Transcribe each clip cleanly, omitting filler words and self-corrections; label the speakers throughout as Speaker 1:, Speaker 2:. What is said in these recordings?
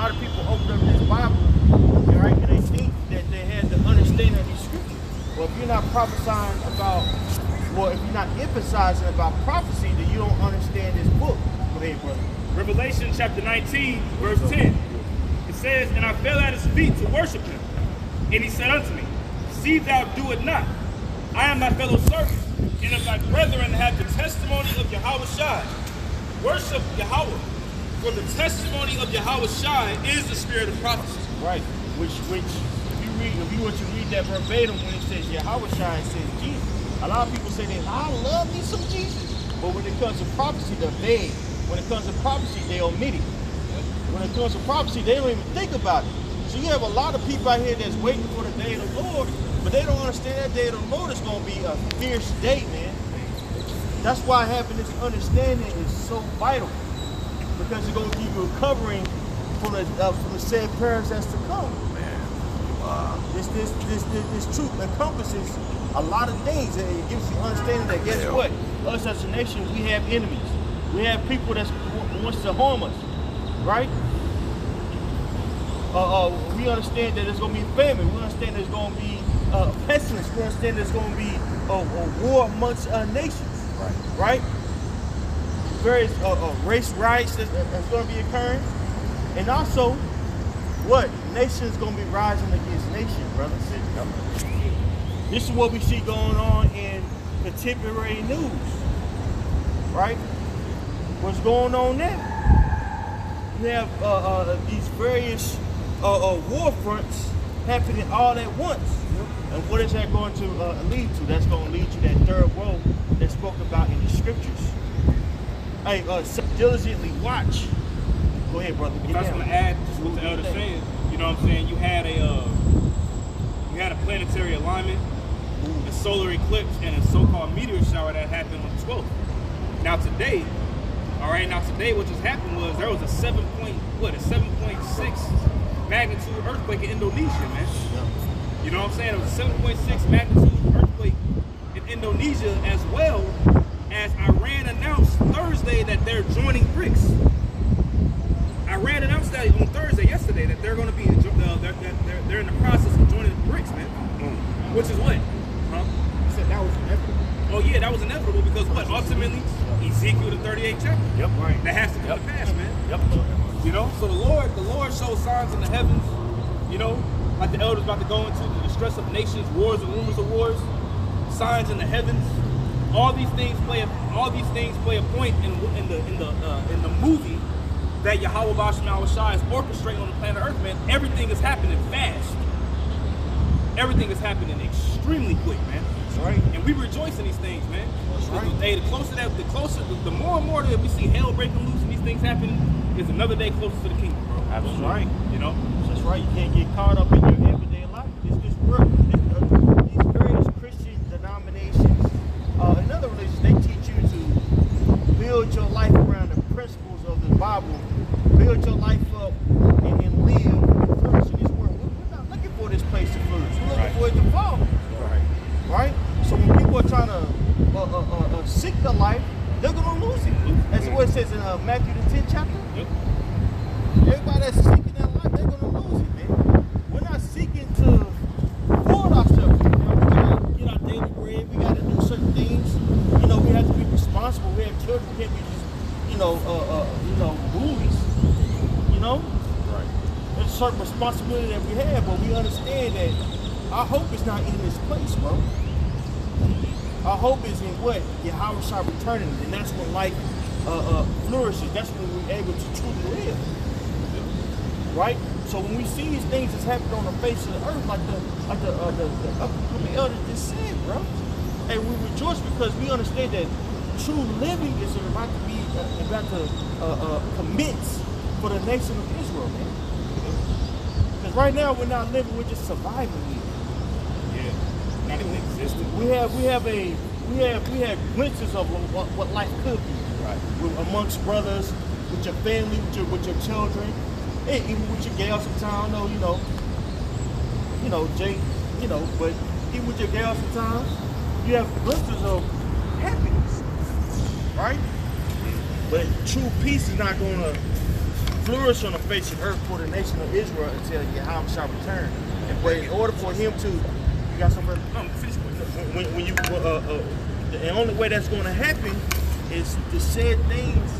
Speaker 1: lot of people open up this Bible, right, and they think that they had the understanding of these scriptures. Well, if you're not prophesying about, well, if you're not emphasizing about prophecy, then you don't understand this book. Go ahead, brother.
Speaker 2: Revelation chapter 19, verse 10. It says, "And I fell at his feet to worship him. And he said unto me, See thou do it not. I am thy fellow servant, and of thy brethren have the testimony of Yahweh Shai. Worship Yahweh, for the testimony of Yahweh Shai is the spirit of prophecy."
Speaker 1: Right. Which if you were to read that verbatim when it says Yahweh Shai, it says Jesus. A lot of people say that I love me some Jesus. But when it comes to prophecy, they're vague. When it comes to prophecy, they omit it. When it comes to prophecy, they don't even think about it. So you have a lot of people out here that's waiting for the day of the Lord, but they don't understand that day of the Lord is going to be a fierce day, man. That's why having this understanding is so vital, because it's going to give you a covering for the said prayers that's to come.
Speaker 3: Man, wow.
Speaker 1: This truth encompasses a lot of things, and it gives you understanding that guess what? Us as a nation, we have enemies. We have people that wants to harm us, right? We understand that there's going to be famine. We understand there's going to be pestilence. We understand there's going to be a war amongst nations, right? Various race riots that's going to be occurring. And also, what? Nation's going to be rising against nation, brother. This is what we see going on in contemporary news, right? What's going on now? We have these various war fronts happening all at once. And what is that going to lead to? That's going to lead to that third woe that's spoken about in the scriptures. Hey, diligently watch. Go ahead, brother.
Speaker 2: I was going to add just what the elder said. You know what I'm saying? You had a planetary alignment, a solar eclipse, and a so-called meteor shower that happened on the 12th. Now today, what just happened was there was a 7.6 magnitude earthquake in Indonesia, man. You know what I'm saying? It was a 7.6 magnitude earthquake in Indonesia, as well as Iran announced Thursday that they're joining BRICS. Iran announced that on Thursday, yesterday, that they're going to be they're in the process of joining the BRICS, man. Which is what? Huh?
Speaker 1: You said that was inevitable.
Speaker 2: Oh yeah, that was inevitable because what? Ultimately, Ezekiel the 38th chapter.
Speaker 3: Yep.
Speaker 2: Right. That has to come to pass, man.
Speaker 3: Yep.
Speaker 2: You know, so the Lord shows signs in the heavens. You know, like the elders about to go into the distress of nations, wars and rumors of wars, signs in the heavens. All these things play a point in the movie that Yahweh Basham Shai is orchestrating on the planet Earth, man. Everything is happening fast. Everything is happening extremely quick, man.
Speaker 1: That's right.
Speaker 2: And we rejoice in these things, man.
Speaker 1: That's right.
Speaker 2: The more and more that we see hell breaking loose and these things happening, is another day closer to the kingdom, bro.
Speaker 1: That's right.
Speaker 2: You know?
Speaker 1: That's right. You can't get caught up in your everyday life. This work, these various Christian denominations, and other religions, they teach you to build your life around the principles of the Bible, build your life up and live and flourish in this world. We're not looking for this place to flourish. We're looking for it to fall. Right? So when people are trying to seek the life, they're going to lose it. That's what it says in Matthew the 10th chapter.
Speaker 2: Yep.
Speaker 1: Everybody that's seeking that life, they're going to lose it, man. We're not seeking to reward ourselves. You know, we got to get our daily bread. We got to do certain things. You know, we have to be responsible. We have children. We can't be just, bullies. You know?
Speaker 3: Right.
Speaker 1: There's a certain responsibility that we have, but we understand that our hope is not in this place, bro. Our hope is in what? Yahweh Shai returning, and that's when life flourishes. That's when we're able to truly live. Right? So when we see these things that's happening on the face of the earth, like the elder just said, bro, and we rejoice because we understand that true living is about to commence for the nation of Israel, man. Because right now we're not living, we're just surviving here.
Speaker 2: Not even existing.
Speaker 1: We have glimpses of what life could be.
Speaker 3: Right.
Speaker 1: Amongst brothers, with your family, with your children, and even with your gal sometimes. Jay, but even with your gal sometimes, you have glimpses of happiness, right? But true peace is not going to flourish on the face of the earth for the nation of Israel until Yahweh shall return. But in order for him to, you got something?
Speaker 2: No, finish quick.
Speaker 1: When you, the only way that's going to happen is the said things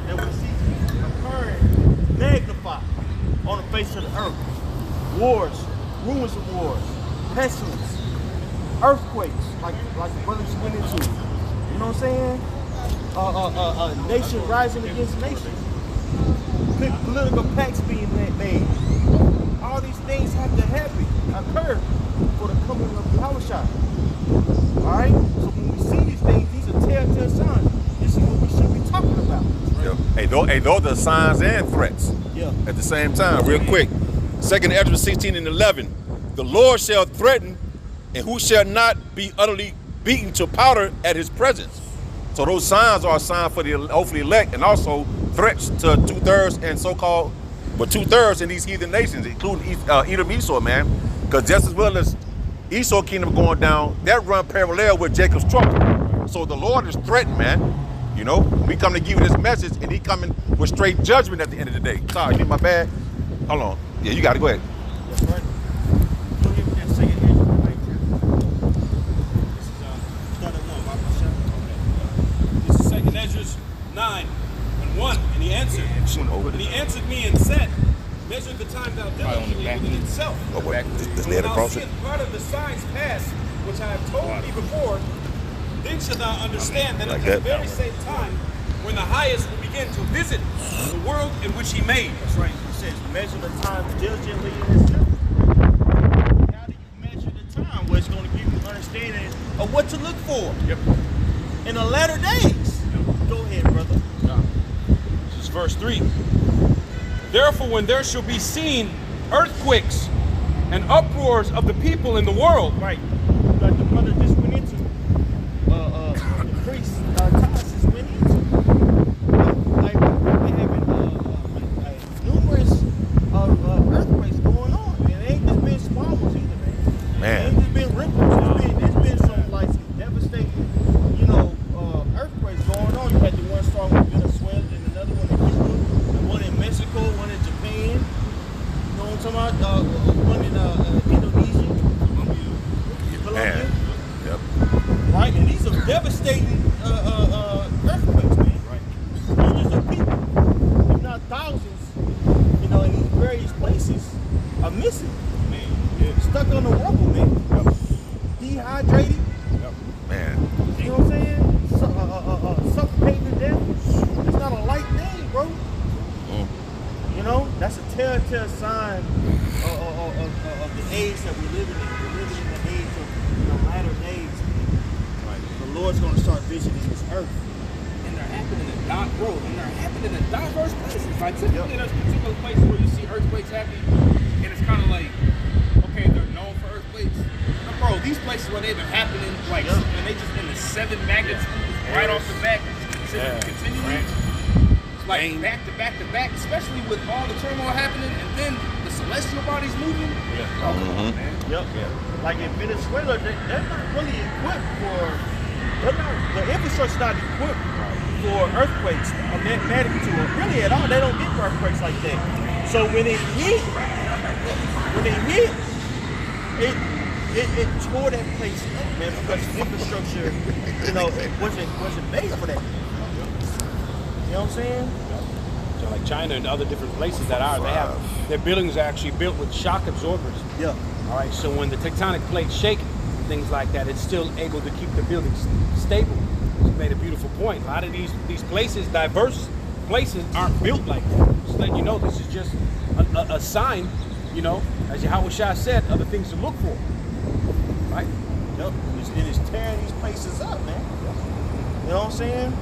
Speaker 1: that we see occurring, magnified on the face of the earth. Wars, rumors of wars, pestilence, earthquakes, like the brothers went into. You know what I'm saying? Nation rising against nation. Political pacts being made. All these things have to happen, occur for the coming of Yahushua. Alright? So when we see these things, these are telltale signs. This is what we should be talking about.
Speaker 3: Yep. Hey, those are signs and threats.
Speaker 1: Yeah.
Speaker 3: At the same time, real quick. 2nd Ezra 16:11. The Lord shall threaten, and who shall not be utterly beaten to powder at his presence. So those signs are a sign for the hopefully elect, and also threats to 2/3 and so-called, but 2/3 in these heathen nations, including Edom, Esau, man. Because just as well as Esau kingdom going down, that run parallel with Jacob's trouble. So the Lord is threatened, man. You know, we come to give you this message, and he coming with straight judgment at the end of the day. Sorry, you need my bag? Hold on. Yeah, you got it. Go ahead.
Speaker 1: That's right. Go ahead with that second Ezra right there.
Speaker 2: This is start at 1, Mark Michelle. Okay. This is 2nd Ezra 9:1, and he answered. And he answered me and said, measure the time thou diligently within itself.
Speaker 3: Oh, wait. Just lay it
Speaker 2: When thou
Speaker 3: across it.
Speaker 2: seest part of the signs pass, which I have told thee before, then shalt thou understand that
Speaker 3: Like
Speaker 2: at the
Speaker 3: that?
Speaker 2: very same time, when the highest will begin to visit the world in which he made.
Speaker 1: That's right. He says, measure the time diligently in his truth. How do you measure the time? Well, it's going to give you understanding of what to look for.
Speaker 2: Yep.
Speaker 1: In the latter days. Go ahead, brother.
Speaker 2: This is verse 3. Therefore, when there shall be seen earthquakes and uproars of the people in the world,
Speaker 1: Right. Like the brother just went into. The priest, Tarsus went into. Like, we're having numerous earthquakes going on. Man, it ain't just been small ones either, man.
Speaker 3: Man.
Speaker 1: It ain't just been ripples. It's been some like some devastating, you know, earthquakes going on. You had the one strong in Venezuela and another one in Cuba, and one in Mexico, one in Japan. You know what I'm talking about? One in Indonesia, Colombia.
Speaker 3: Man. Yep.
Speaker 1: Right, and these are devastating earthquakes, man. Right. Millions of people, if not thousands, you know, in these various places are missing.
Speaker 2: man, yeah.
Speaker 1: Stuck on the rubble, man. Dehydrated.
Speaker 3: Man.
Speaker 1: You know what I'm saying? Suffocating to death. It's not a light thing, bro. You know, that's a telltale sign of the age that we're living in. We're living in the age of the latter days. Right. The Lord's going to start visiting this earth.
Speaker 2: And they're happening in diverse places. Like typically there's particular places where you see earthquakes happening, and it's kind of like, okay, they're known for earthquakes. But bro, these places where they've been happening, like, and they just in the 7 magnitudes right off the back, continuing. It's like back to back to back, especially with all the turmoil happening, and then the celestial bodies moving. Oh, come on, man.
Speaker 1: Yep. Like in Venezuela, they're not really equipped for. The infrastructure's not equipped for earthquakes of that magnitude. Really at all, they don't get earthquakes like that. So when it hit, it tore that place up, man, because infrastructure, you know, it wasn't made for that. You know what I'm saying?
Speaker 2: So like China and other different places that are, they have their buildings are actually built with shock absorbers.
Speaker 1: Yeah.
Speaker 2: All right, so when the tectonic plates shake, things like that, it's still able to keep the buildings stable. You made a beautiful point. A lot of these places, diverse places, aren't built like that. Just letting you know, this is just a sign, you know, as Yahweh Shah said, other things to look for. Right?
Speaker 1: Yep. And it's tearing these places up, man. You know what I'm saying?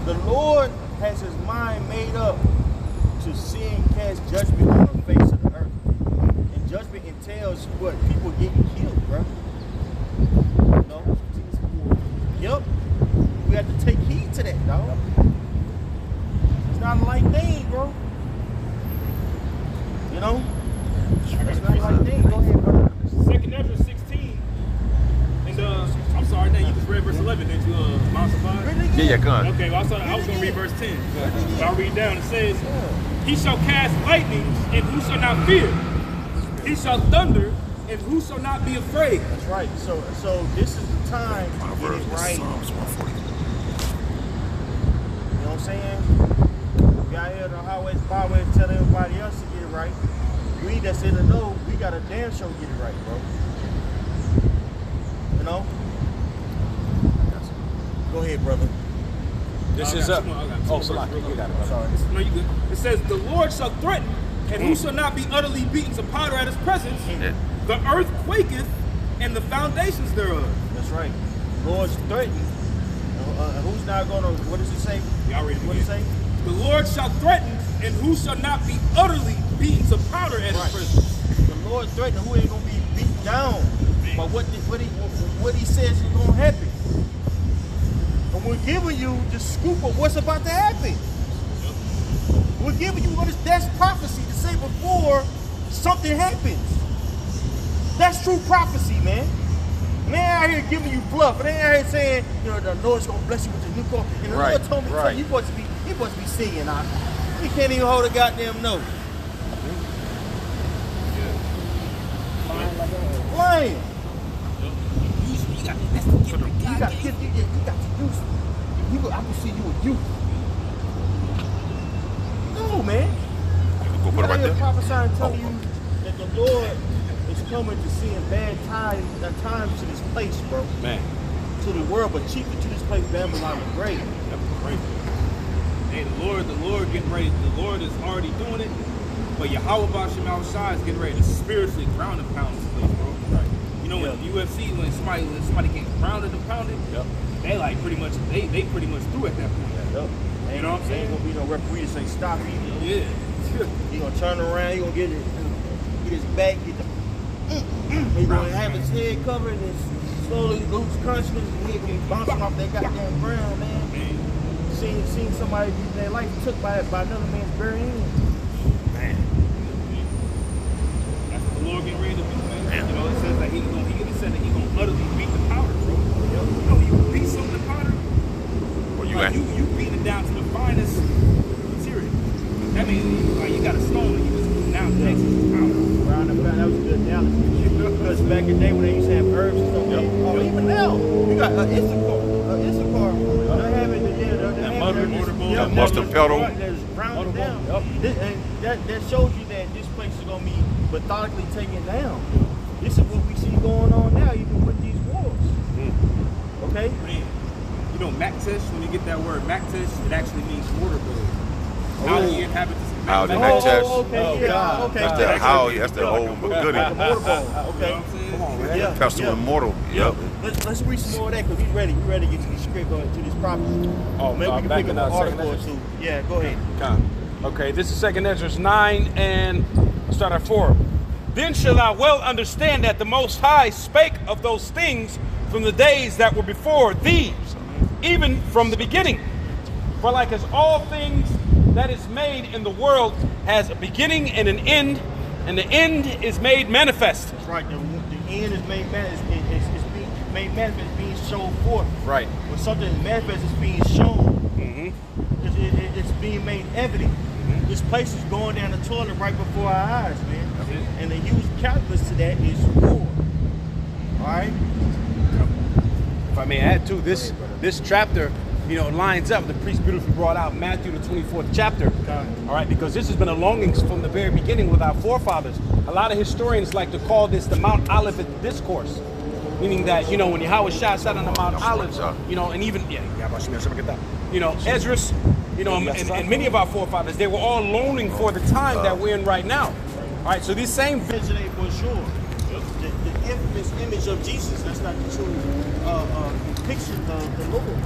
Speaker 1: The Lord has his mind made up to see and cast judgment on the face of the earth. And judgment entails what? People getting killed, bro. You know? Yep. We have to take heed to that, dog. It's not a light thing, bro. You know? It's not a light thing. Go ahead, brother.
Speaker 2: 2nd Ezra 16. And I'm sorry, then you just read verse 11, didn't you, Mount Safari?
Speaker 3: Yeah, gun.
Speaker 2: Okay, well, I was going to read verse 10. But I'll read down. It says, He shall cast lightnings, and who shall not fear? He shall thunder, and who shall not be afraid?
Speaker 1: That's right. So this is the time to get it right. You know what I'm saying? We out here on the highways, byways, telling everybody else to get it right. We that's in the know, we got a damn show get it right, bro. You know? Go ahead, brother.
Speaker 4: This is up. Oh, Salaki, you got it.
Speaker 1: Sorry.
Speaker 2: No, you good. It says, the Lord shall threaten, and who shall not be utterly beaten to powder at his presence? The earth quaketh, and the foundations thereof.
Speaker 1: That's right. Lord's threatening. Who's not gonna? What does it say?
Speaker 2: Y'all read it
Speaker 1: What does it
Speaker 2: again.
Speaker 1: say?
Speaker 2: The Lord shall threaten, and who shall not be utterly beaten to powder at his presence?
Speaker 1: The Lord threatening who ain't gonna be beat down. But what he says is gonna happen. And we're giving you the scoop of what's about to happen. We're giving you that's prophecy to say before something happens. That's true prophecy, man. And they out here giving you fluff. And they out here saying, you know, the Lord's gonna bless you with the new car. And the Lord told me, you supposed to be singing. You can't even hold a goddamn note. Lying. You got to do something. I can see you with you. No, man.
Speaker 3: Go put it right there.
Speaker 1: Prophesying telling you that the Lord is coming to seeing bad times to this place, bro.
Speaker 4: Man.
Speaker 1: To the world, but chiefly to this place, Babylon the Great.
Speaker 2: Hey, the Lord getting ready. The Lord is already doing it. But Yahweh Bashim Al-Shai is getting ready to spiritually ground and pound this place, bro. Right. You know, in UFC, when somebody gets grounded and pounded, they like pretty much they pretty much through at that point.
Speaker 1: You know what I'm saying? Ain't gonna be no referee to say stop either.
Speaker 2: Yeah.
Speaker 1: He gonna turn around, he gonna get his back, get the he gonna have his head covered and slowly lose consciousness and he'll be bouncing off that goddamn ground, man. Seeing somebody get their life took by another man's bare hand.
Speaker 2: Man. That's what the Lord getting ready to do, man. You know, it says that he said that he gonna utterly beat the powder, bro. You know, you beat some of the powder. Like you beat it down to the finest material. That means like you got a stone and you just now Texas is powder.
Speaker 1: That was a good analogy. Because back in the day when they used to have herbs and stuff, even now, you got Issachar. They have it
Speaker 3: That mustard pedal.
Speaker 1: There's ground down. And that shows you that this place is going to be methodically taken down. This is what we see going on now, even with these wars. Okay?
Speaker 2: Man, you know, Maktesh, when you get that word Maktesh, it actually means mortar build. How the inhabitants of
Speaker 3: How the
Speaker 2: Maktesh.
Speaker 3: Maktesh. That's the whole goodie.
Speaker 1: Okay.
Speaker 2: Come on, man.
Speaker 1: Yeah.
Speaker 3: Pestle and mortal. Yep.
Speaker 1: Let's read some more of that because we're ready. We're ready to get to the script, to this prophecy.
Speaker 4: Oh,
Speaker 1: maybe we can
Speaker 4: back
Speaker 1: pick
Speaker 4: in
Speaker 1: up an
Speaker 4: Second
Speaker 1: article or
Speaker 4: Ezra.
Speaker 1: two. Yeah, go ahead.
Speaker 4: Okay, this is 2 Ezra 9 and start at 4. Then shall I well understand that the Most High spake of those things from the days that were before these, even from the beginning. For like as all things that is made in the world has a beginning and an end, and the end is made manifest.
Speaker 1: That's right. The end is made manifest. It's being made manifest, being shown forth.
Speaker 4: Right.
Speaker 1: When something is manifest, it's being shown. It's being made evident. This place is going down the toilet right before our eyes, man. And the huge calculus to that is war. All right.
Speaker 4: If I may add too, this chapter, you know, lines up. The priest beautifully brought out Matthew the 24th chapter. All right, because this has been a longing from the very beginning with our forefathers. A lot of historians like to call this the Mount Olivet Discourse, meaning that, you know, when Yahweh Shah sat on the Mount Olives, you know, and even you know, Esdras, you know, and many of our forefathers, they were all longing for the time that we're in right now. All right, so these same
Speaker 1: vision ain't for sure. The infamous image of Jesus, that's not the true depiction of the Lord.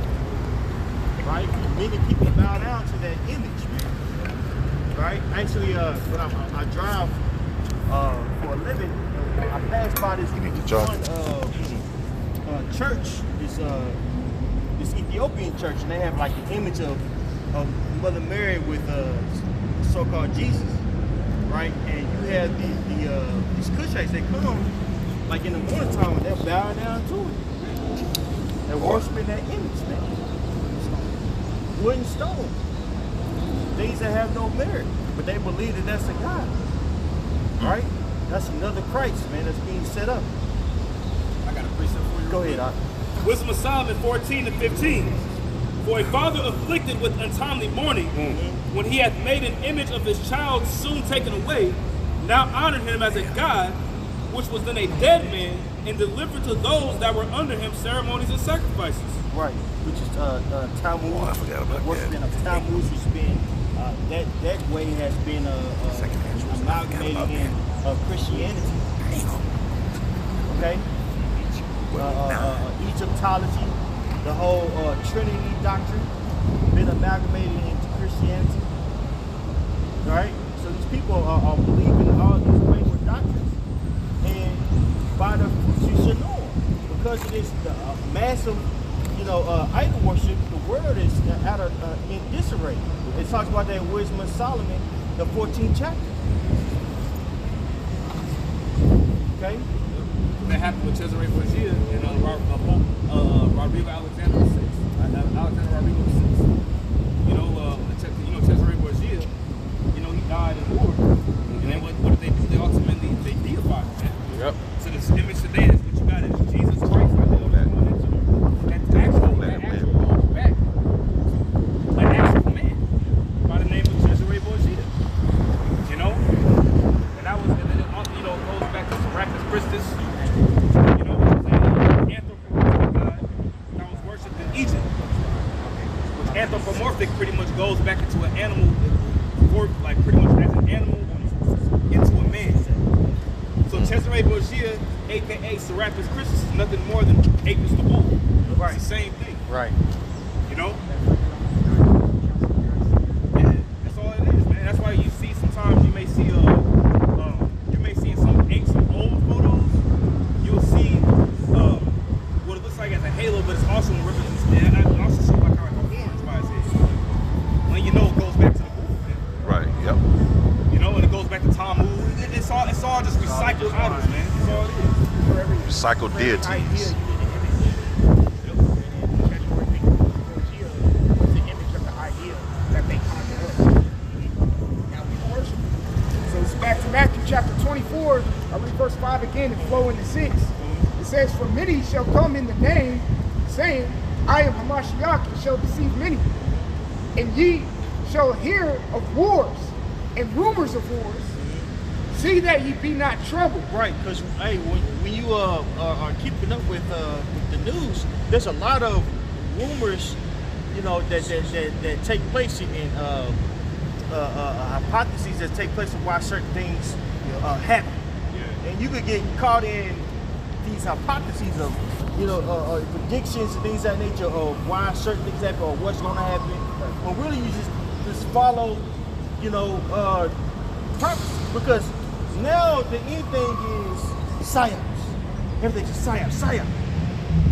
Speaker 1: Right? Many people bow down to that image, man. Right? Actually, when I drive for a living, I pass by this one church, this Ethiopian church, and they have like the image of Mother Mary with so-called Jesus. Right? And you have these Cushites, they come like in the morning time and they're bowing down to it. They're worshiping that image, man. Wood and stone. Things that have no merit. but they believe that that's a God, right? That's another Christ, man, that's being set up.
Speaker 2: I got a precept for you.
Speaker 1: Go ahead, Doc.
Speaker 2: Wisdom of Solomon 14:15. For a father afflicted with untimely mourning, when he hath made an image of his child soon taken away, now honor him as a God, which was then a dead man, and delivered to those that were under him ceremonies and sacrifices.
Speaker 1: Right, which is Tammuz.
Speaker 3: I forgot about that.
Speaker 1: Worshiping of Tammuz, which has been that way has been amalgamated in Christianity. Okay, Egyptology, the whole Trinity doctrine, been amalgamated into Christianity. All right, so these people are believing all these wayward doctrines, and by the fruits you should know them. Because of this massive, idol worship, the world is in disarray. It talks about that Wisdom of Solomon, the 14th chapter. Okay?
Speaker 2: That happened with Cesare Borgia and Rodrigo Alexander VI. Alexander Rodrigo VI. Cesare Borgia, he died in war. And then what did they do? They ultimately deified him.
Speaker 3: Yep.
Speaker 2: So this image today is what you got is Jesus Christ. That actual goes back to an actual man by the name of Cesare Borgia. And that was, and then it goes back to Serapis Christus. Which was an anthropomorphic god that was worshipped in Egypt. Which anthropomorphic pretty much goes back into an animal, or like pretty much as an animal into a man. So Cesare Borgia, aka Serapis Christus, is nothing more than Apis the bull.
Speaker 1: Right.
Speaker 2: It's the same thing.
Speaker 1: Right.
Speaker 2: Yeah, that's all it is, man. That's why you see sometimes you may see in some ancient old photos, you'll see what it looks like as a halo, but it's also in represents. It also shows like how like a orange by its head. When it goes back to the bull, man.
Speaker 3: Right. Yep.
Speaker 2: And it goes back to Tammuz. It's all just recycled idols, man. That's all it is.
Speaker 3: Recycled deities.
Speaker 5: Matthew chapter 24, I read verse 5 again and flow into 6. It says, for many shall come in the name, saying, I am Hamashiach, and shall deceive many. And ye shall hear of wars and rumors of wars. See that ye be not troubled.
Speaker 1: Right, because when you are keeping up with the news, there's a lot of rumors, that take place in hypotheses that take place of why certain things happen. Yeah. And you could get caught in these hypotheses of, predictions and things of that nature of why certain things happen or what's going to happen. But really, you just follow, prophecy. Because now the end thing is psyops. Everything's a psyop.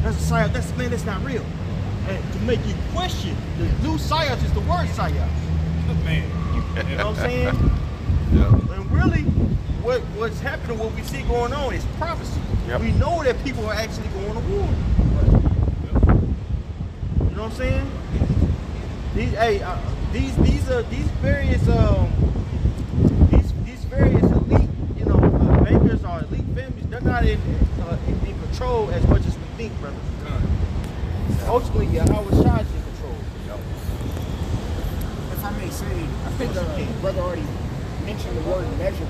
Speaker 1: That's a psyop. That's not real. And to make you question, the new psyops is the word psyop.
Speaker 2: Man.
Speaker 1: You know what I'm saying?
Speaker 3: Yeah.
Speaker 1: And really, what's happening, what we see going on is prophecy.
Speaker 3: Yep.
Speaker 1: We know that people are actually going to war. You know what I'm saying? These various elite, bankers or elite families, they're not in control as much as we think, brother. Ultimately, Yahweh Shai is in control.
Speaker 5: If I may say, I think the brother already mentioned the word measure.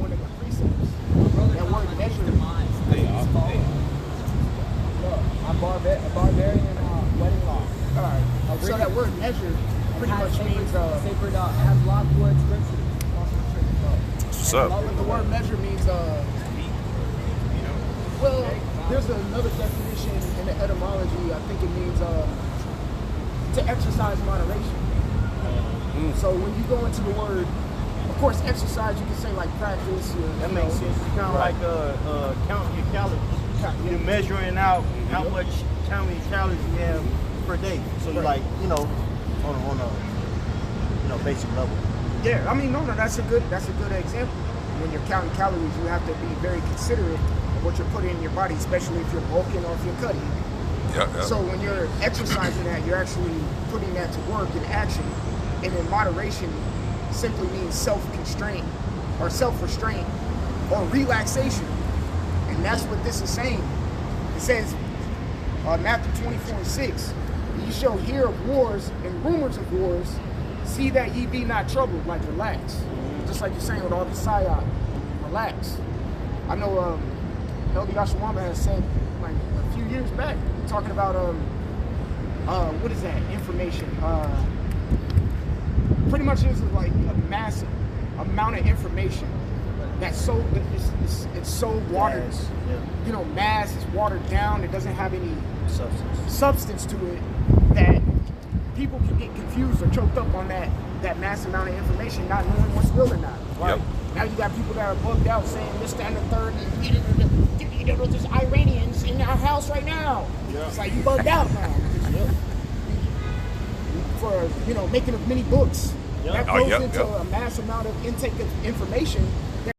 Speaker 5: One of the precepts. That word measure. I'm barbarian wedding law. Alright. So that word measure pretty much means
Speaker 6: sacred has Lockwood scripture.
Speaker 3: What's up?
Speaker 5: The word measure means well, there's another definition in the etymology. I think it means to exercise moderation. So when you go into the word, of course, exercise, you can say like practice.
Speaker 1: That makes sense. It's kind of like counting your calories. You're measuring out how many calories you have per day. So you're like, on a basic level.
Speaker 5: Yeah, I mean, no, that's a good example. When you're counting calories, you have to be very considerate of what you're putting in your body, especially if you're bulking or if you're cutting.
Speaker 3: Yeah.
Speaker 5: So when you're exercising that, you're actually putting that to work in action. And in moderation simply means self-constraint or self-restraint or relaxation. And that's what this is saying. It says, Matthew 24:6, ye shall hear of wars and rumors of wars, see that ye be not troubled. Like, relax. Just like you're saying with all the psyop, relax. I know Elder Yashawama has said like a few years back, talking about what is that information? Pretty much is like a massive amount of information that's so it's so watered, you know, mass is watered down. It doesn't have any substance to it, that people can get confused or choked up on that massive amount of information, not knowing what's real or not. Right?
Speaker 3: Yep.
Speaker 5: Now you got people that are bugged out saying this, that, and the third, and there's Iranians in our house right now. Yeah. It's like you bugged out now. For, you know, making of many books. That goes into a mass amount of intake of information